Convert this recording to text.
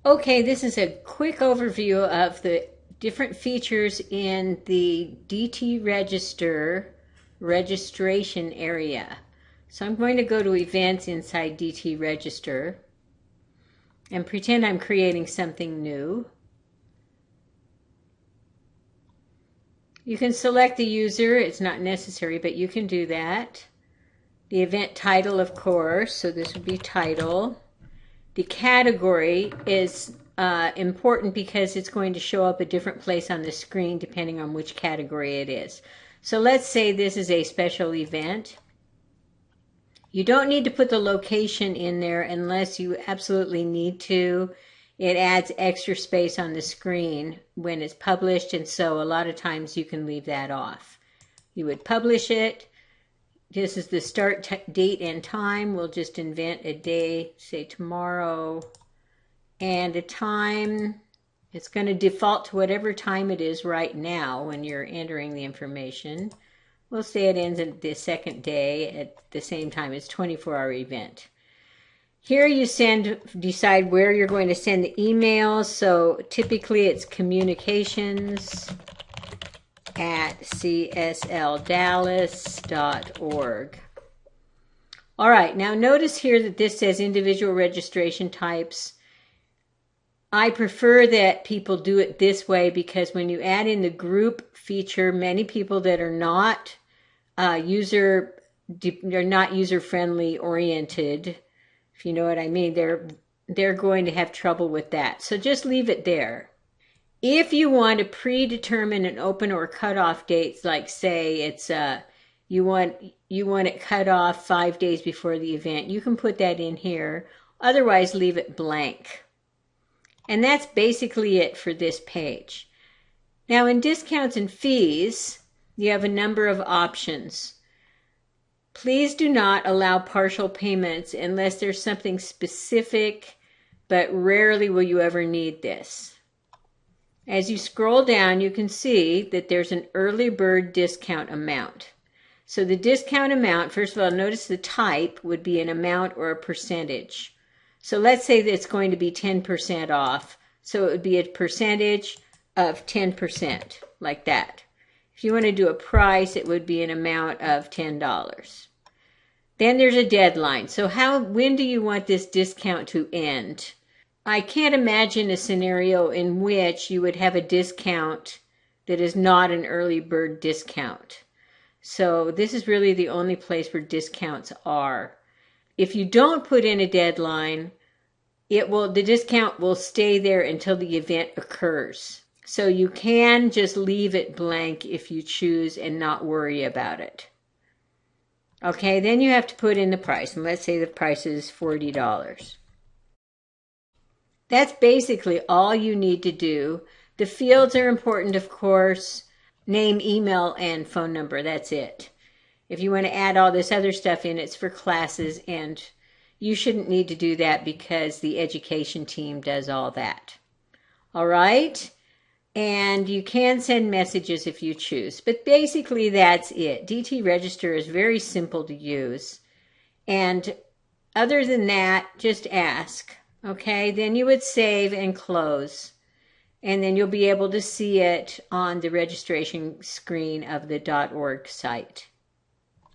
Okay, this is a quick overview of the different features in the DT Register registration area. So I'm going to go to events inside DT Register and pretend I'm creating something new. You can select the user, it's not necessary, but you can do that. The event title, of course, so this would be title. The category is important because it's going to show up a different place on the screen depending on which category it is. So let's say this is a special event. You don't need to put the location in there unless you absolutely need to. It adds extra space on the screen when it's published, and so a lot of times you can leave that off. You would publish it. This is the start date and time. We'll just invent a day, say tomorrow, and a time. It's going to default to whatever time it is right now when you're entering the information. We'll say it ends at the second day at the same time. It's a 24-hour event. Here you decide where you're going to send the emails. So typically it's communications@csldallas.org. All right, now notice here that this says individual registration types. I prefer that people do it this way because when you add in the group feature, many people that are not user-friendly oriented, if you know what I mean, they're going to have trouble with that. So just leave it there. If you want to predetermine an open or cutoff dates, like say it's you want it cut off 5 days before the event, you can put that in here. Otherwise, leave it blank. And that's basically it for this page. Now in discounts and fees, you have a number of options. Please do not allow partial payments unless there's something specific, but rarely will you ever need this. As you scroll down, you can see that there's an early bird discount amount. So the discount amount, first of all, notice the type would be an amount or a percentage. So let's say that it's going to be 10% off. So it would be a percentage of 10%, like that. If you want to do a price, it would be an amount of $10. Then there's a deadline. So when do you want this discount to end? I can't imagine a scenario in which you would have a discount that is not an early bird discount. So this is really the only place where discounts are. If you don't put in a deadline, the discount will stay there until the event occurs. So you can just leave it blank if you choose and not worry about it. Okay, then you have to put in the price, and let's say the price is $40. That's basically all you need to do. The fields are important, of course. Name, email, and phone number, that's it. If you want to add all this other stuff in, it's for classes, and you shouldn't need to do that because the education team does all that. All right? And you can send messages if you choose. But basically, that's it. DT Register is very simple to use. And other than that, just ask. Okay? Then you would save and close. And then you'll be able to see it on the registration screen of the .org site.